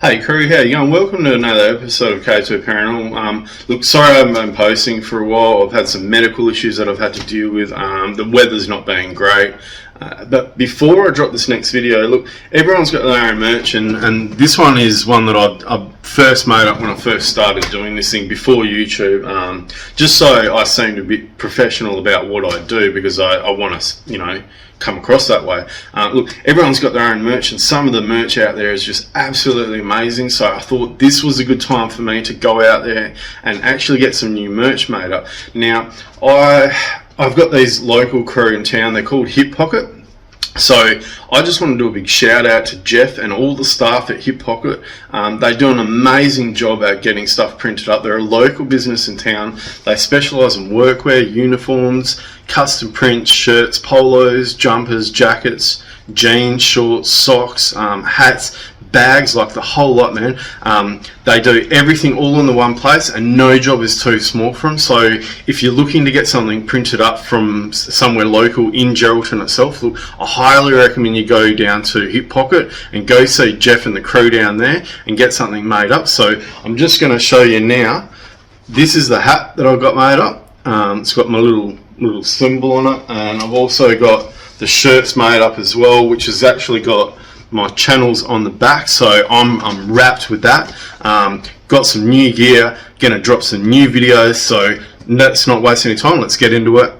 Hey crew, how you going? Welcome to another episode of K2 Paranormal. Look, sorry I haven't been posting for a while. I've had some medical issues that I've had to deal with. The weather's not been great. But before I drop this next video, look, everyone's got their own merch, and this one is one that I first made up when I first started doing this thing before YouTube, just so I seem to be professional about what I do, because I want to, come across that way. Look, everyone's got their own merch, and some of the merch out there is just absolutely amazing, so I thought this was a good time for me to go out there and actually get some new merch made up. Now, I've got these local crew in town, they're called Hip Pocket. So I just want to do a big shout out to Jeff and all the staff at Hip Pocket. They do an amazing job at getting stuff printed up. They're a local business in town. They specialise in workwear, uniforms, custom prints, shirts, polos, jumpers, jackets, jeans, shorts, socks, hats, bags, like the whole lot, man. They do everything all in the one place, and no job is too small for them. So if you're looking to get something printed up from somewhere local in Geraldton itself, look, I highly recommend you go down to Hip Pocket and go see Jeff and the crew down there and get something made up. So I'm just going to show you now. This is the hat that I've got made up. It's got my little symbol on it, and I've also got the shirts made up as well, which has actually got my channels on the back, so I'm wrapped with that. Got some new gear, gonna drop some new videos, so let's not waste any time, let's get into it.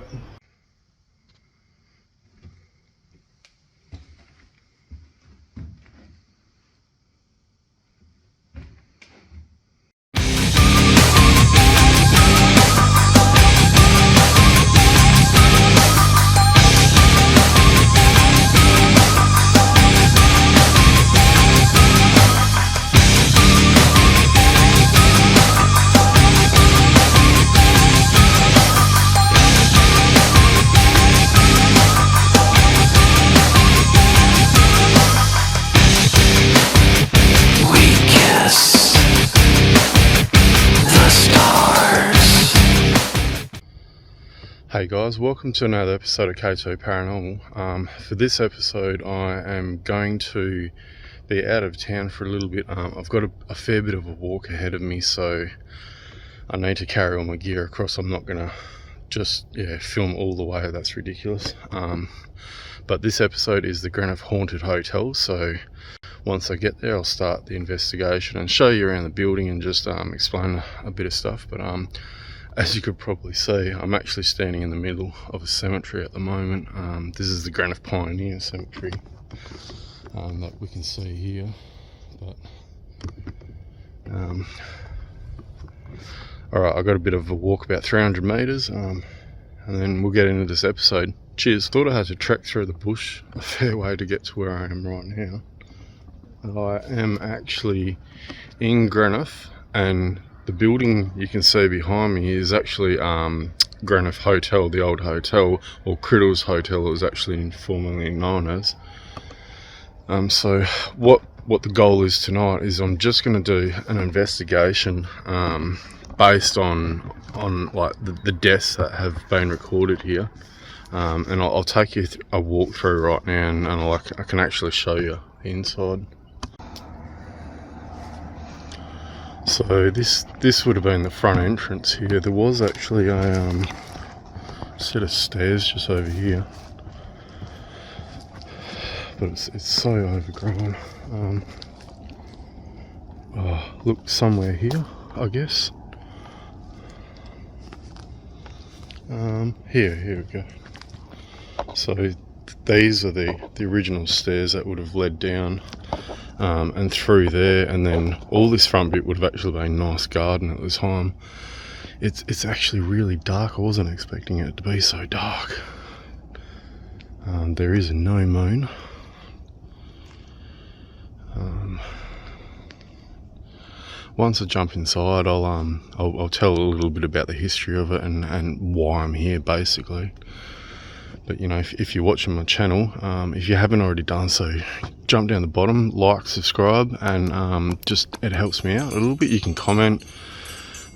Hey guys, welcome to another episode of K2 Paranormal. For this episode I am going to be out of town for a little bit. I've got a fair bit of a walk ahead of me, so I need to carry all my gear across. I'm not going to just film all the way, that's ridiculous. But this episode is the Greenough Haunted Hotel, so once I get there I'll start the investigation and show you around the building and just explain a bit of stuff. But as you could probably see, I'm actually standing in the middle of a cemetery at the moment. This is the Greenough Pioneer Cemetery that we can see here. But alright, I've got a bit of a walk, about 300 metres, and then we'll get into this episode. Cheers. Thought I had to trek through the bush a fair way to get to where I am right now. I am actually in Greenough, and the building you can see behind me is actually Greenough Hotel, the old hotel, or Criddle's Hotel it was actually formerly known as. So what the goal is tonight is I'm just going to do an investigation based on like the deaths that have been recorded here, and I'll take you a walk through right now, and I can actually show you the inside. So this would have been the front entrance here. There was actually a set of stairs just over here, but it's so overgrown. Look, somewhere here, I guess. Here we go. So these are the original stairs that would have led down and through there, and then all this front bit would have actually been a nice garden at the time. It's actually really dark. I wasn't expecting it to be so dark. There is no moon. Once I jump inside, I'll tell a little bit about the history of it and why I'm here, basically. But if you're watching my channel, if you haven't already done so, jump down the bottom, like, subscribe, and just it helps me out a little bit. You can comment.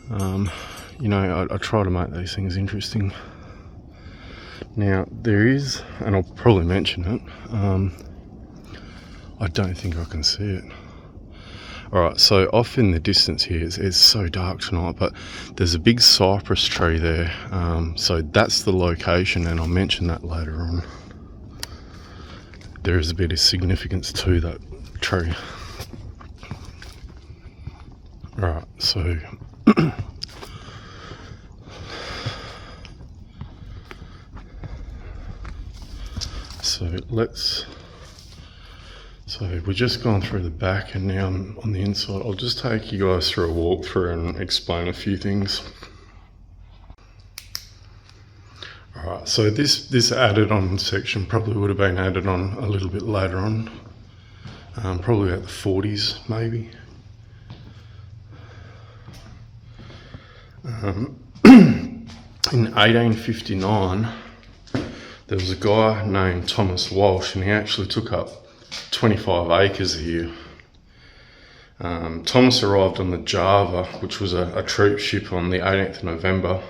I try to make these things interesting. Now there is, and I'll probably mention it, I don't think I can see it. Alright, so off in the distance here, it's so dark tonight, but there's a big cypress tree there. So that's the location, and I'll mention that later on. There is a bit of significance to that tree. Alright, so so we've just gone through the back, and now I'm on the inside. I'll just take you guys through a walkthrough and explain a few things. Alright, so this added on section probably would have been added on a little bit later on, probably about the 40s maybe. In 1859, there was a guy named Thomas Walsh, and he actually took up 25 acres here. Thomas arrived on the Java, which was a troop ship, on the 18th of November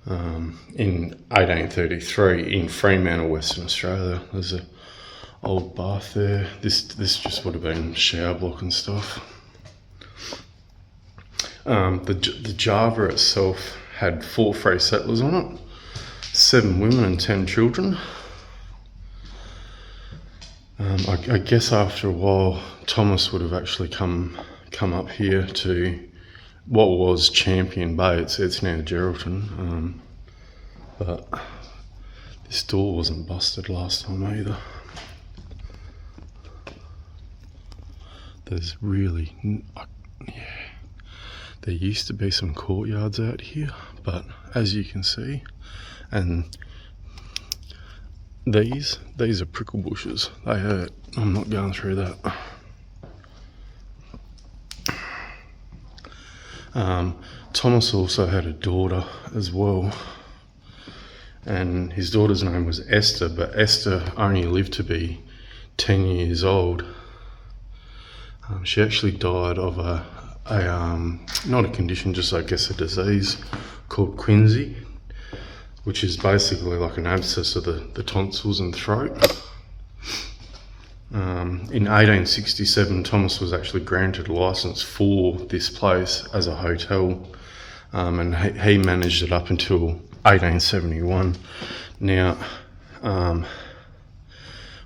in 1833 in Fremantle, Western Australia. There's an old bath there. This just would have been shower block and stuff. The Java itself had 4 free settlers on it, 7 women and 10 children. I guess after a while, Thomas would have actually come up here to what was Champion Bay. It's now Geraldton, but this door wasn't busted last time either. There's really, there used to be some courtyards out here, but as you can see, and these are prickle bushes. They hurt. I'm not going through that. Thomas also had a daughter as well, and his daughter's name was Esther, but Esther only lived to be 10 years old. She actually died of a not a condition, just I guess a disease called quinsy, which is basically like an abscess of the tonsils and throat. In 1867, Thomas was actually granted a license for this place as a hotel, and he managed it up until 1871. Now,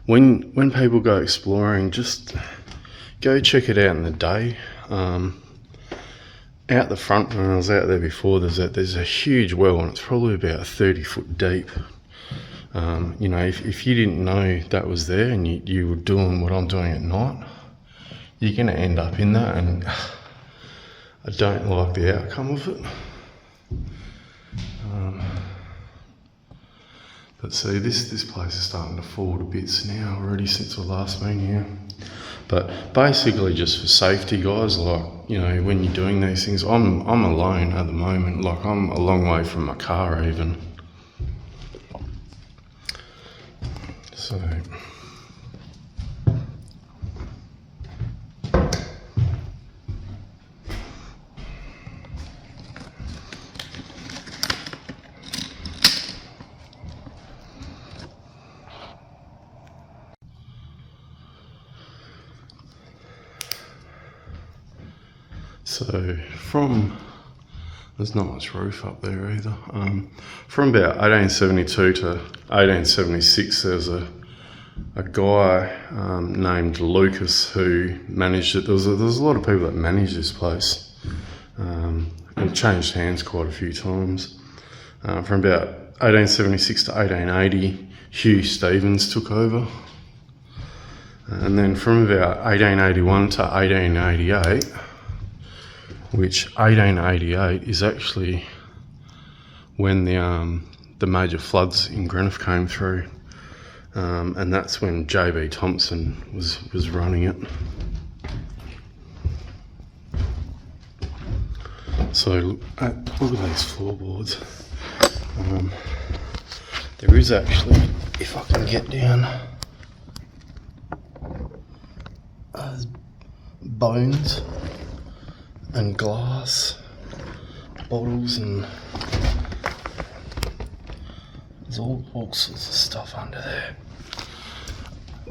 when people go exploring, just go check it out in the day. Out the front, when I was out there before, there's a huge well, and it's probably about 30 foot deep. You know, if you didn't know that was there, and you were doing what I'm doing at night, you're going to end up in that, and I don't like the outcome of it. But see, this place is starting to fall to bits now already since I last been here. But basically, just for safety, guys, like, you know, when you're doing these things, I'm alone at the moment. Like, I'm a long way from my car even. So there's not much roof up there either. From about 1872 to 1876, there's a guy named Lucas who managed it. There was a lot of people that managed this place. It changed hands quite a few times. From about 1876 to 1880, Hugh Stevens took over. And then from about 1881 to 1888, which 1888 is actually when the major floods in Greenock came through, and that's when J.B. Thompson was running it. So look at these floorboards. There is actually, if I can get down, there's bones and glass bottles, and there's all sorts of stuff under there,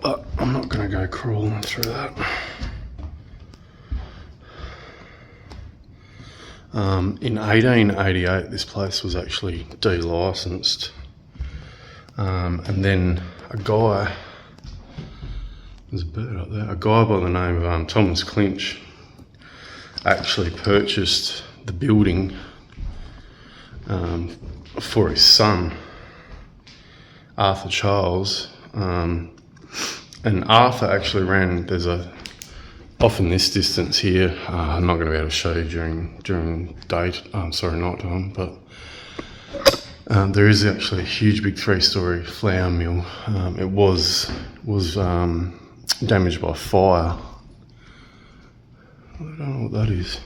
but I'm not going to go crawling through that. In 1888, this place was actually delicensed. And then a guy, there's a bird up there, a guy by the name of Thomas Clinch actually purchased the building for his son, Arthur Charles. And Arthur actually ran, off in this distance here, I'm not going to be able to show you during night time, but there is actually a huge big 3-story flour mill. It was damaged by fire. I don't know what that is.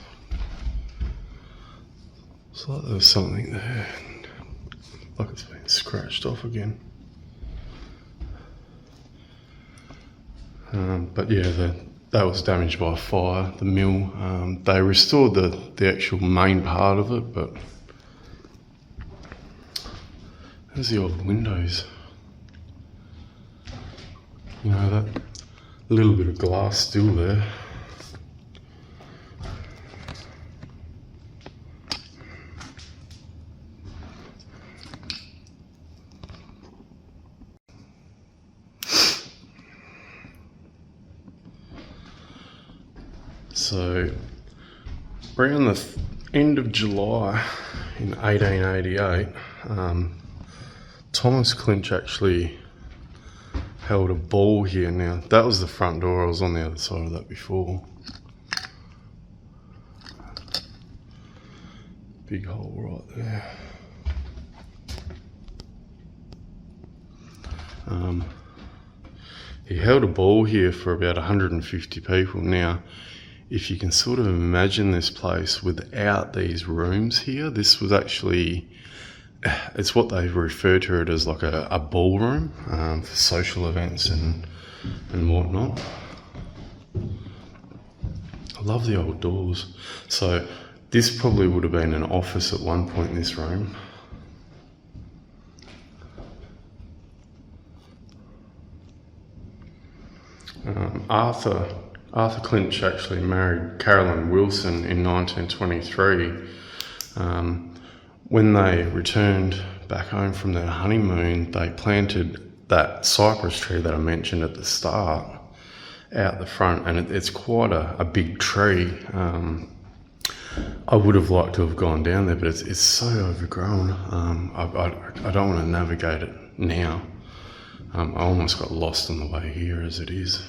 It's like there was something there, like it's been scratched off again. But yeah, that was damaged by fire, the mill. They restored the actual main part of it, but there's the old windows. You know, that little bit of glass still there. So, around the end of July in 1888, Thomas Clinch actually held a ball here. Now, that was the front door. I was on the other side of that before. Big hole right there. He held a ball here for about 150 people. Now, if you can sort of imagine this place without these rooms here, this was actually, it's what they refer to it as like a ballroom for social events and whatnot. I love the old doors. So this probably would have been an office at one point in this room. Arthur Clinch actually married Carolyn Wilson in 1923. When they returned back home from their honeymoon, they planted that cypress tree that I mentioned at the start out the front, and it's quite a big tree. I would have liked to have gone down there, but it's so overgrown. I don't want to navigate it now. I almost got lost on the way here as it is.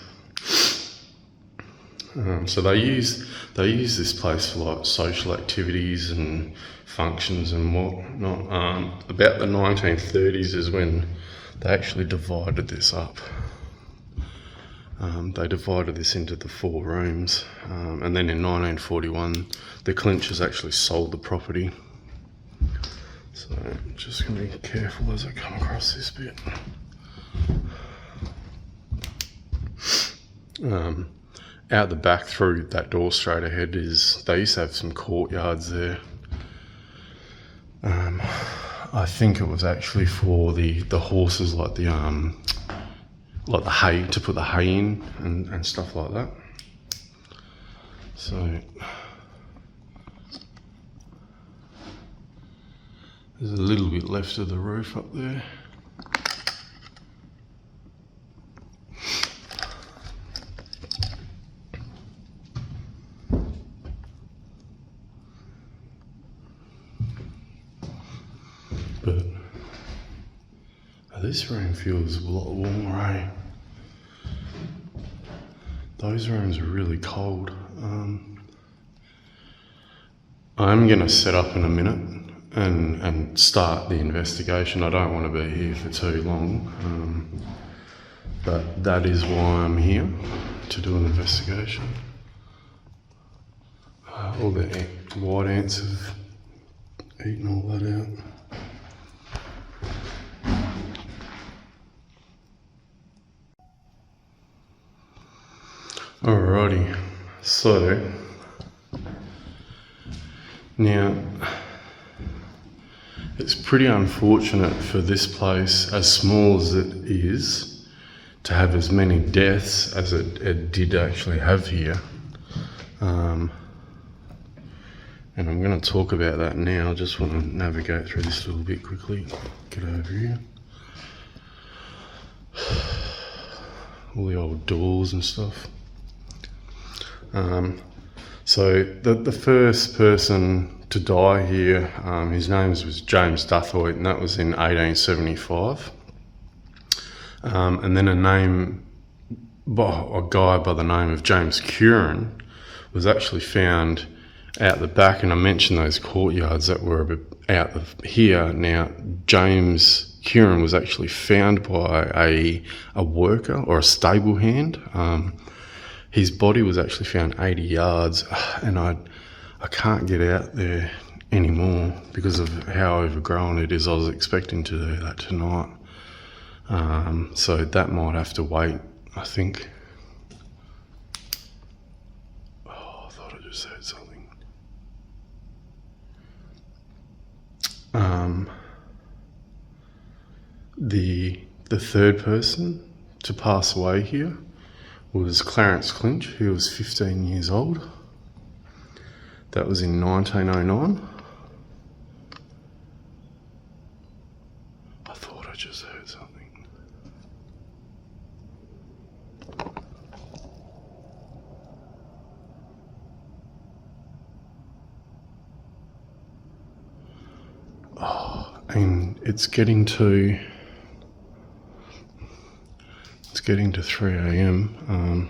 So they use this place for like social activities and functions and whatnot. About the 1930s is when they actually divided this up. They divided this into the 4 rooms, and then in 1941 the Clinches actually sold the property. So I'm just going to be careful as I come across this bit. Out the back through that door straight ahead they used to have some courtyards there. I think it was actually for the horses, like the hay, to put the hay in and stuff like that. So there's a little bit left of the roof up there. But this room feels a lot warmer, eh? Those rooms are really cold. I'm going to set up in a minute and start the investigation. I don't want to be here for too long, but that is why I'm here, to do an investigation. All the white ants have eaten all that out. Alrighty, so now it's pretty unfortunate for this place, as small as it is, to have as many deaths as it did actually have here. And I'm going to talk about that now. I just want to navigate through this a little bit quickly. Get over here. All the old doors and stuff. So the first person to die here, his name was James Duthoit, and that was in 1875. And then a guy by the name of James Curran was actually found out the back, and I mentioned those courtyards that were a bit out of here. Now, James Curran was actually found by a worker or a stable hand. His body was actually found 80 yards, and I can't get out there anymore because of how overgrown it is. I was expecting to do that tonight. So that might have to wait, I think. Oh, I thought I just heard something. The third person to pass away here was Clarence Clinch, who was 15 years old. That was in 1909. I thought I just heard something. Oh, and it's getting to 3 a.m.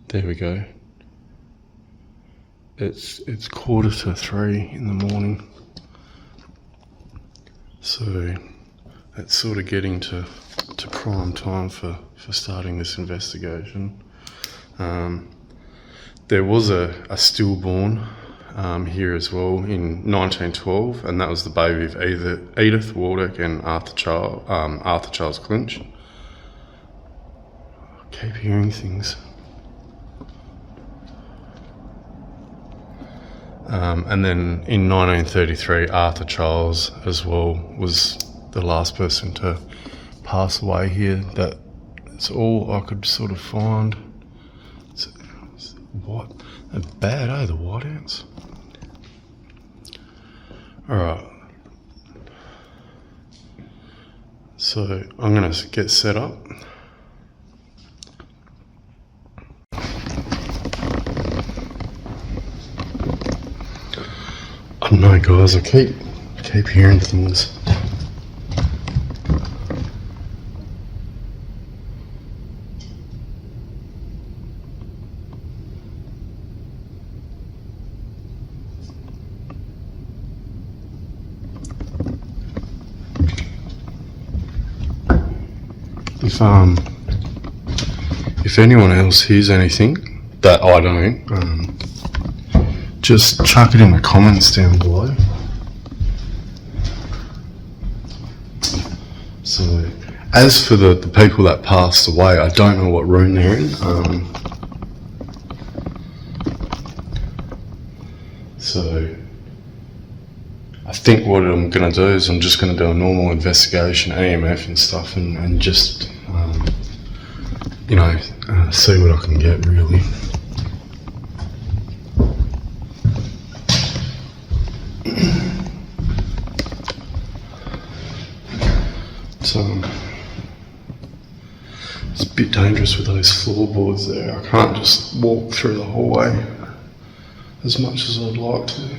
There we go. It's 2:45 in the morning. So that's sort of getting to prime time for starting this investigation. There was a stillborn here as well in 1912, and that was the baby of Edith Waldeck and Arthur Charles Clinch. I keep hearing things. And then in 1933, Arthur Charles as well was the last person to pass away here. That's all I could sort of find. What? They're bad, eh, the whiteouts? Alright. So I'm going to get set up. I don't know, guys, I keep hearing things. If anyone else hears anything that I don't, just chuck it in the comments down below. So, as for the people that passed away, I don't know what room they're in. So, I think what I'm going to do is I'm just going to do a normal investigation, EMF and stuff, and just, see what I can get, really. So, it's a bit dangerous with those floorboards there. I can't just walk through the hallway as much as I'd like to.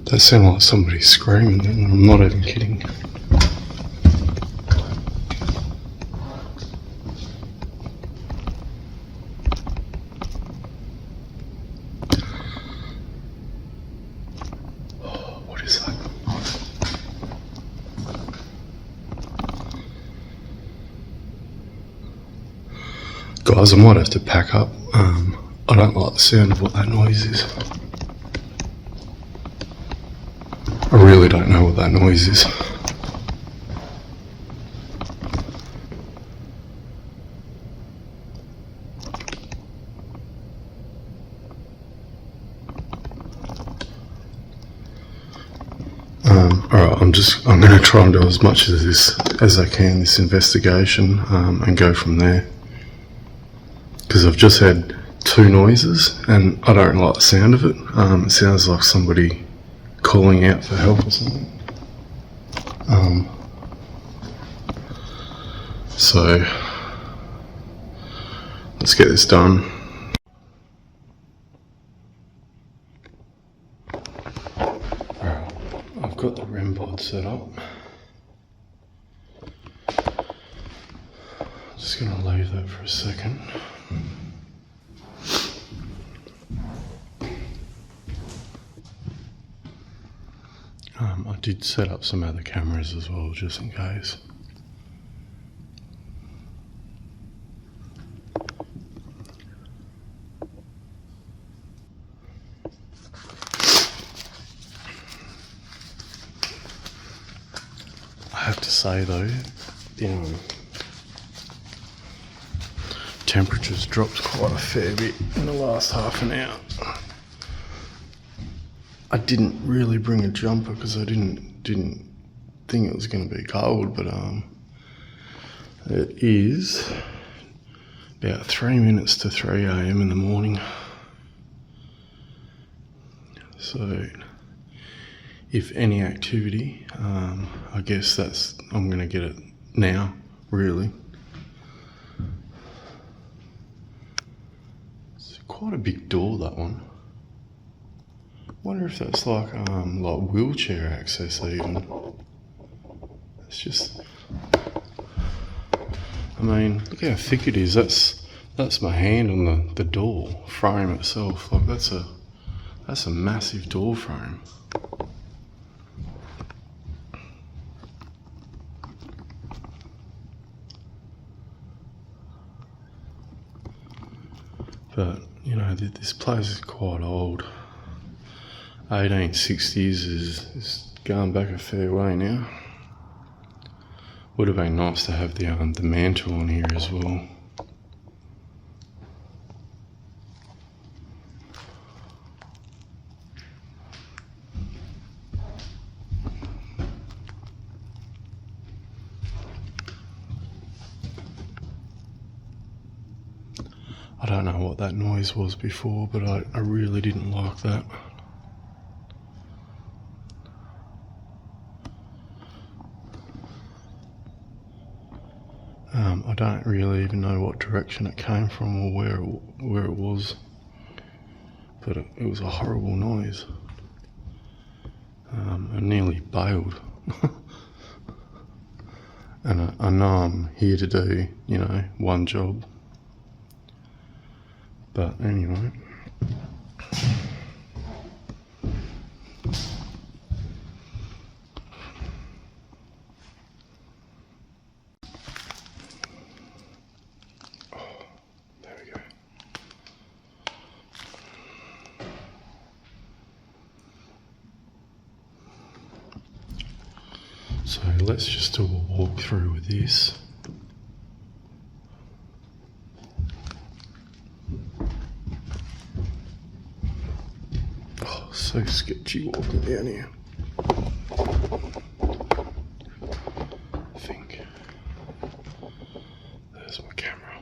That sounded like somebody screaming, and I'm not even kidding. Oh, what is that? Guys, I might have to pack up. I don't like the sound of what that noise is. I really don't know what that noise is. Alright, I'm going to try and do as much of this as I can, this investigation, and go from there. Because I've just had 2 noises and I don't like the sound of it. It sounds like somebody calling out for help or something. So let's get this done. Alright, I've got the REM pod set up. Just going to leave that for a second. I did set up some other cameras as well, just in case. I have to say though, temperature's dropped quite a fair bit in the last half an hour. I didn't really bring a jumper because I didn't think it was going to be cold, but it is about 3 minutes to 3 a.m. in the morning. So if any activity, I guess I'm going to get it now, really. It's quite a big door, that one. Wonder if that's like wheelchair access even. It's just, I mean, look how thick it is. That's my hand on the door frame itself. Like that's a massive door frame. But you know, this place is quite old. 1860s is going back a fair way now. Would have been nice to have the mantle on here as well. I don't know what that noise was before, but I really didn't like that. I don't really even know what direction it came from or where it was, but it was a horrible noise. I nearly bailed. And I know I'm here to do, one job. But anyway. So let's just do a walk through with this. Oh, so sketchy walking down here. I think there's my camera.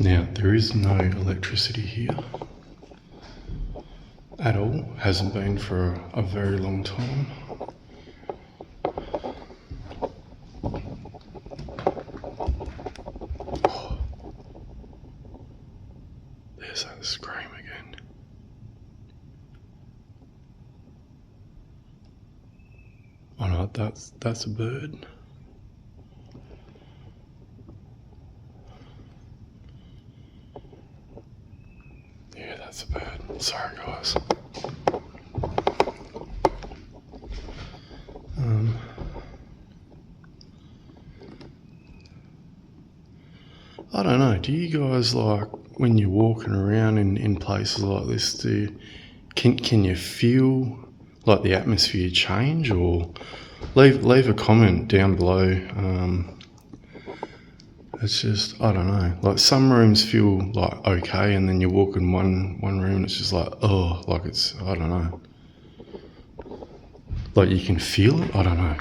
Now, there is no electricity here at all, hasn't been for a very long time. Oh, there's that scream again. Oh no, that's a bird. Yeah, that's a bird. Sorry guys. do you guys, like, when you're walking around in places like this, can you feel like the atmosphere change? Or leave a comment down below. It's just, I don't know, like some rooms feel like okay, and then you walk in one room and it's just like, oh, like it's, I don't know, like you can feel it. I don't know.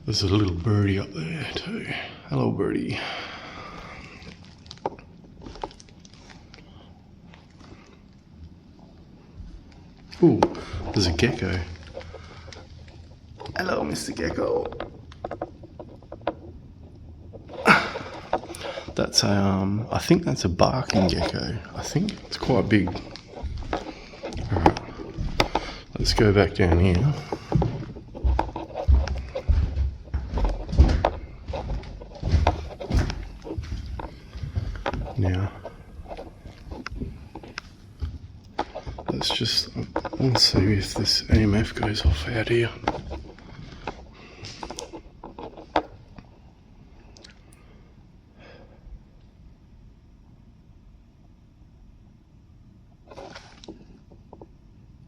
There's a little birdie up there too. Hello, birdie. Ooh, there's a gecko. Hello, Mr. Gecko. That's a, I think that's a barking gecko. I think it's quite big. Alright, let's go back down here. Now, let's see if this EMF goes off out here.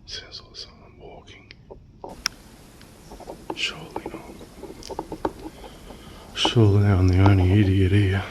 Sounds like someone walking. Surely not. Surely I'm the only idiot here.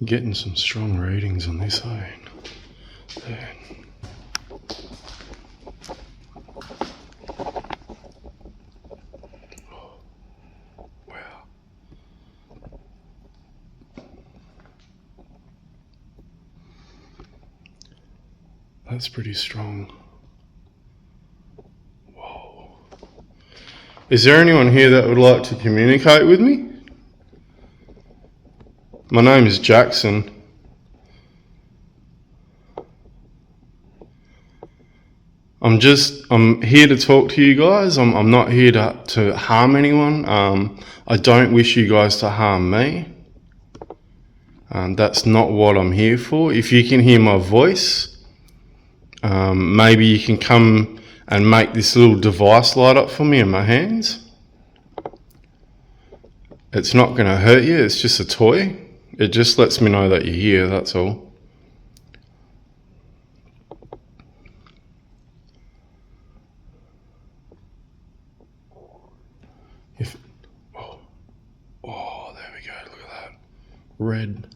Getting some strong ratings on this side. There. Oh, wow. That's pretty strong. Whoa. Is there anyone here that would like to communicate with me? My name is Jackson. I'm here to talk to you guys. I'm not here to harm anyone. I don't wish you guys to harm me. That's not what I'm here for. If you can hear my voice, maybe you can come and make this little device light up for me in my hands. It's not going to hurt you. It's just a toy. It just lets me know that you're here, that's all. Oh, there we go, look at that. Red.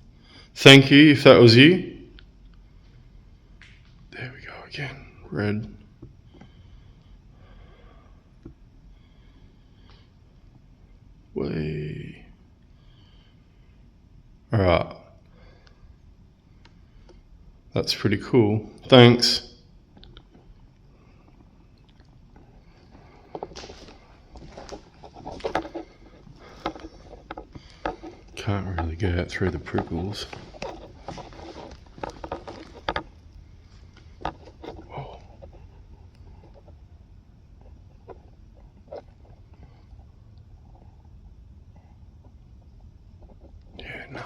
Thank you, if that was you. There we go again, red. Way. Alright. That's pretty cool. Thanks. Can't really get out through the prickles. Oh. Yeah, no.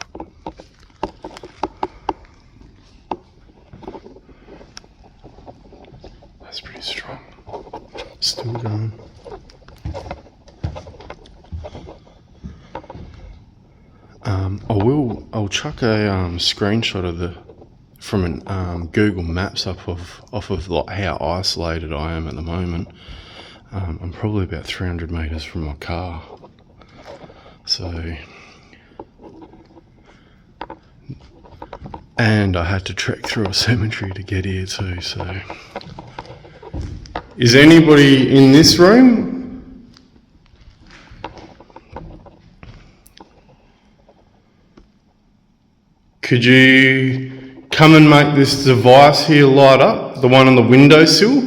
That's pretty strong. Still going. I'll chuck a screenshot of from Google Maps off of like how isolated I am at the moment. I'm probably about 300 meters from my car. So And I had to trek through a cemetery to get here too, so. Is anybody in this room? Could you come and make this device here light up? The one on the windowsill?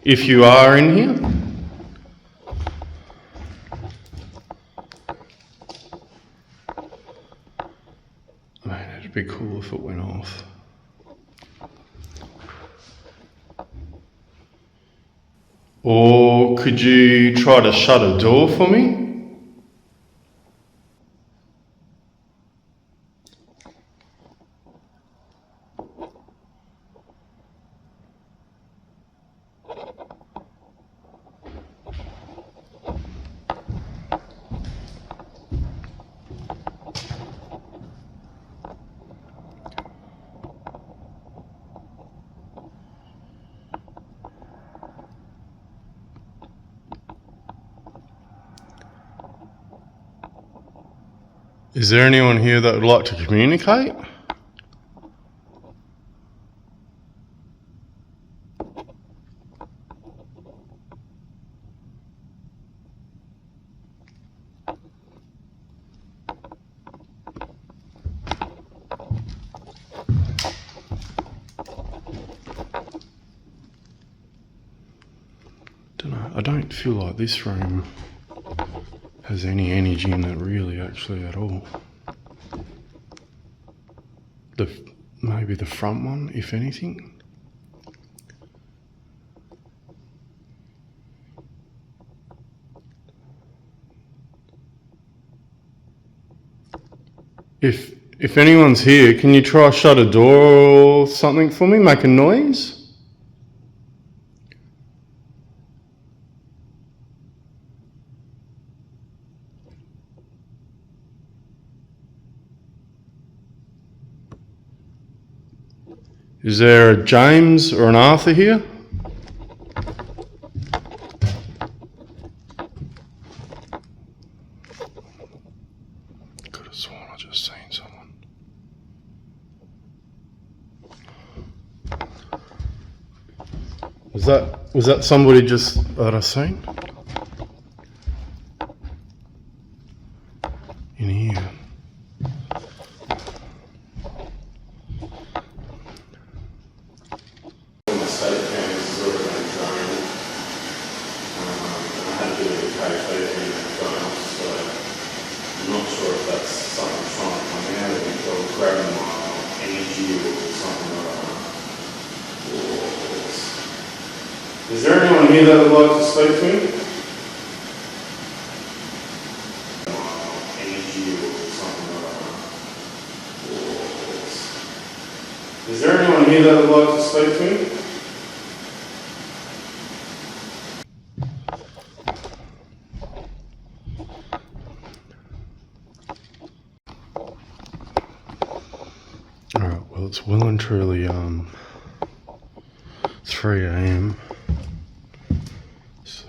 If you are in here? Man, it'd be cool if it went off. Or could you try to shut a door for me? Is there anyone here that would like to communicate? Dunno, I don't feel like this room has any energy in it really, actually, at all. Maybe the front one, if anything. If anyone's here, can you try shut a door or something for me? Make a noise? Is there a James or an Arthur here? Could have sworn I just seen someone. Was that somebody just that I seen? In here. Is there anyone here that would like to speak to me? Is there anyone here that would like to speak to me? Alright, well it's well and truly 3 AM. So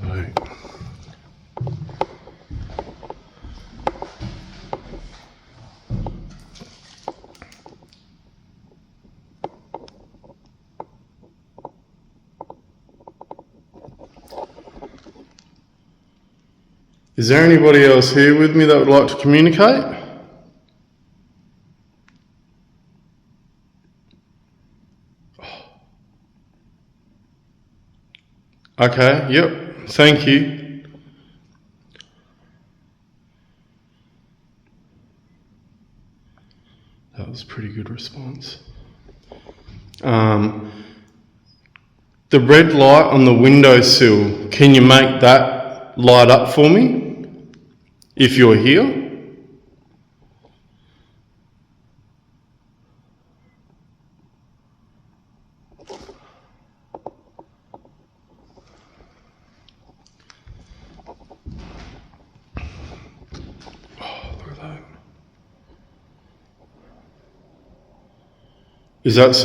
is there anybody else here with me that would like to communicate? Okay, yep, thank you. That was a pretty good response. The red light on the windowsill, can you make that light up for me if you're here? Is that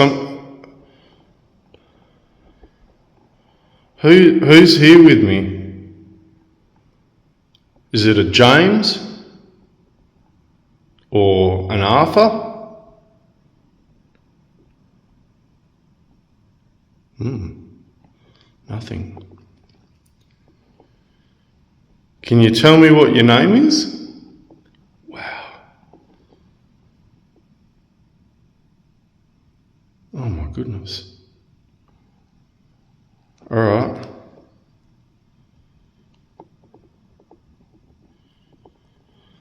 who's here with me? Is it a James? Or an Arthur? Nothing. Can you tell me what your name is? Wow. Oh my goodness. All right.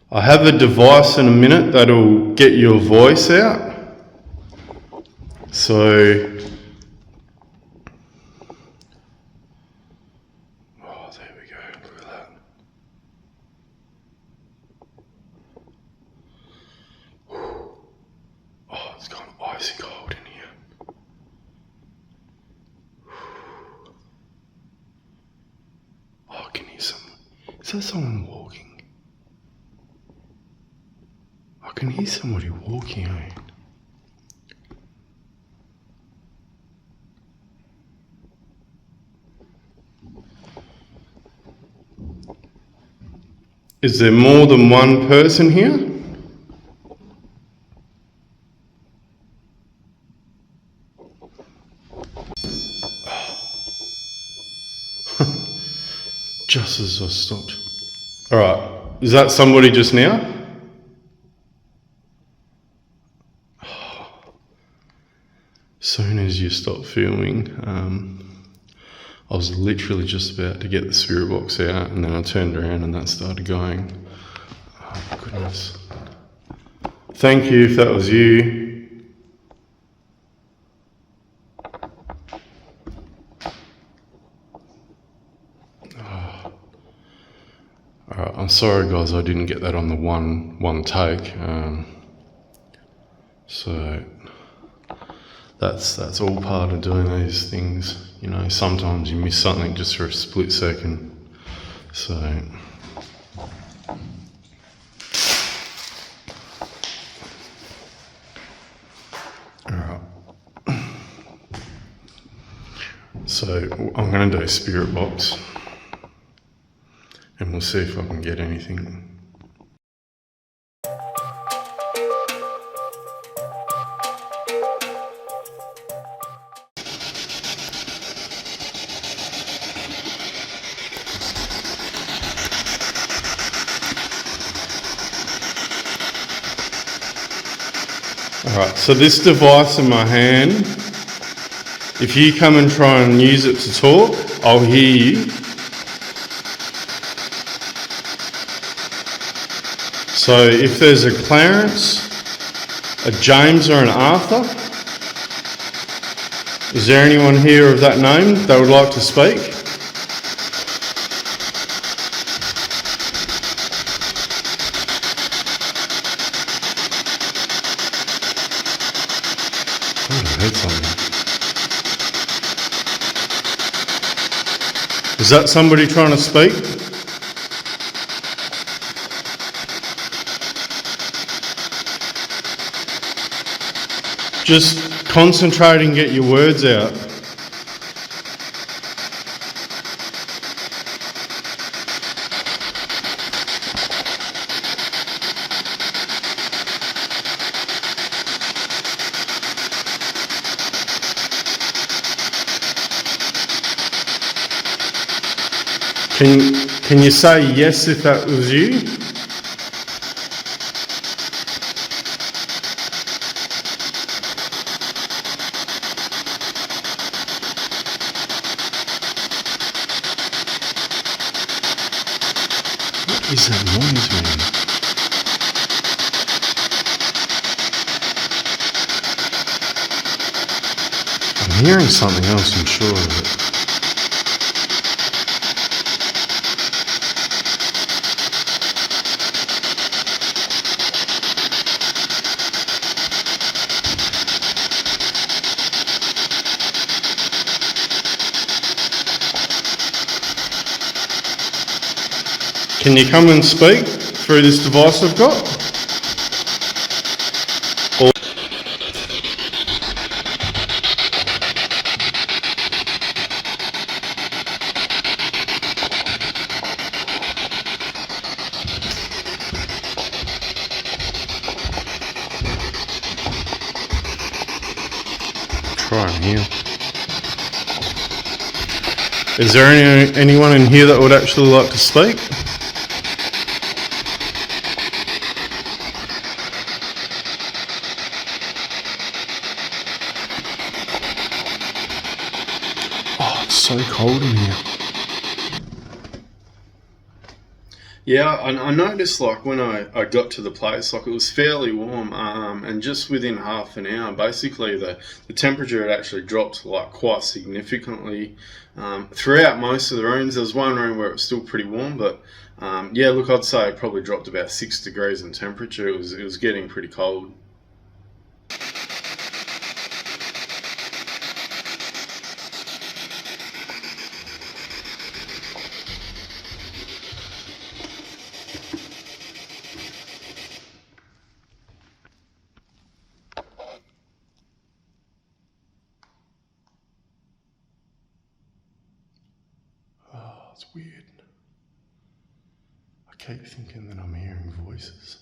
I have a device in a minute that'll get your voice out. So, oh, there we go. Look at that. Oh, it's gone icy cold in here. Oh, I can hear someone. Is that someone walking? I can hear somebody walking, eh? Is there more than one person here? Just as I stopped. Alright, is that somebody just now? Soon as you stop filming, I was literally just about to get the spirit box out, and then I turned around and that started going. Oh my goodness. Thank you if that was you. Oh. Alright, I'm sorry guys, I didn't get that on the one take. So that's all part of doing these things. You know, sometimes you miss something just for a split second. So, alright. So I'm going to do a spirit box, and we'll see if I can get anything. Alright, so this device in my hand, if you come and try and use it to talk, I'll hear you. So if there's a Clarence, a James or an Arthur, is there anyone here of that name that would like to speak? Is that somebody trying to speak? Just concentrate and get your words out. Can you say yes if that was you? What is that noise, man? I'm hearing something else, I'm sure of it. Can you come and speak through this device I've got? Or try and hear. Is there anyone in here that would actually like to speak? Oh, it's so cold in here. Yeah, I noticed like when I got to the place, like it was fairly warm, and just within half an hour, basically the temperature had actually dropped like quite significantly throughout most of the rooms. There was one room where it was still pretty warm, but yeah, look, I'd say it probably dropped about 6 degrees in temperature. It was getting pretty cold. Oh, it's weird. I keep thinking that I'm hearing voices.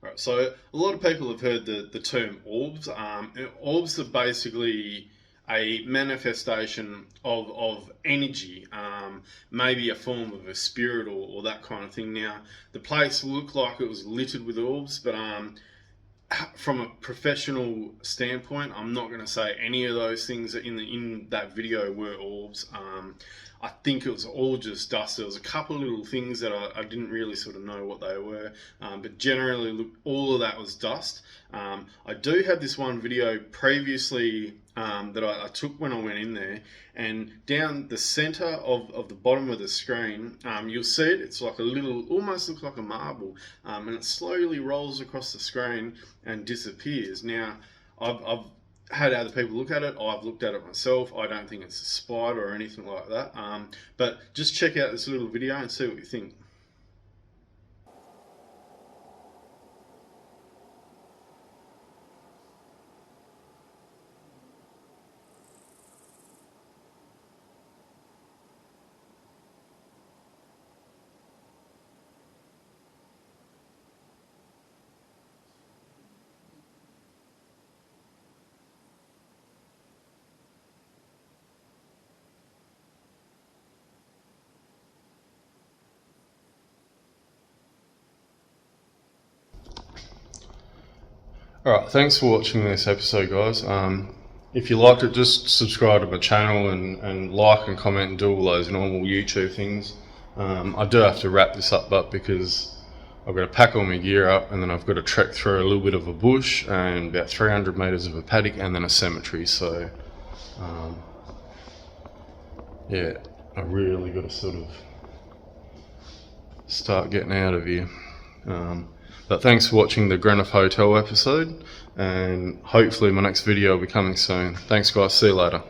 Right, so a lot of people have heard the term orbs. Orbs are basically a manifestation of energy, maybe a form of a spirit or that kind of thing. Now, the place looked like it was littered with orbs, but from a professional standpoint, I'm not going to say any of those things in that video were orbs. I think it was all just dust. There was a couple of little things that I didn't really sort of know what they were, but generally, look, all of that was dust. I do have this one video previously that I took when I went in there, and down the center of the bottom of the screen, you'll see it. It's like a little, almost looks like a marble, and it slowly rolls across the screen and disappears. Now, I've had other people look at it. I've looked at it myself. I don't think it's a spider or anything like that. But just check out this little video and see what you think. Alright, thanks for watching this episode, guys. If you liked it, just subscribe to my channel and like and comment and do all those normal YouTube things. I do have to wrap this up because I've got to pack all my gear up, and then I've got to trek through a little bit of a bush and about 300 metres of a paddock and then a cemetery. So, yeah, I really got to sort of start getting out of here. But thanks for watching the Greenough Hotel episode, and hopefully my next video will be coming soon. Thanks, guys. See you later.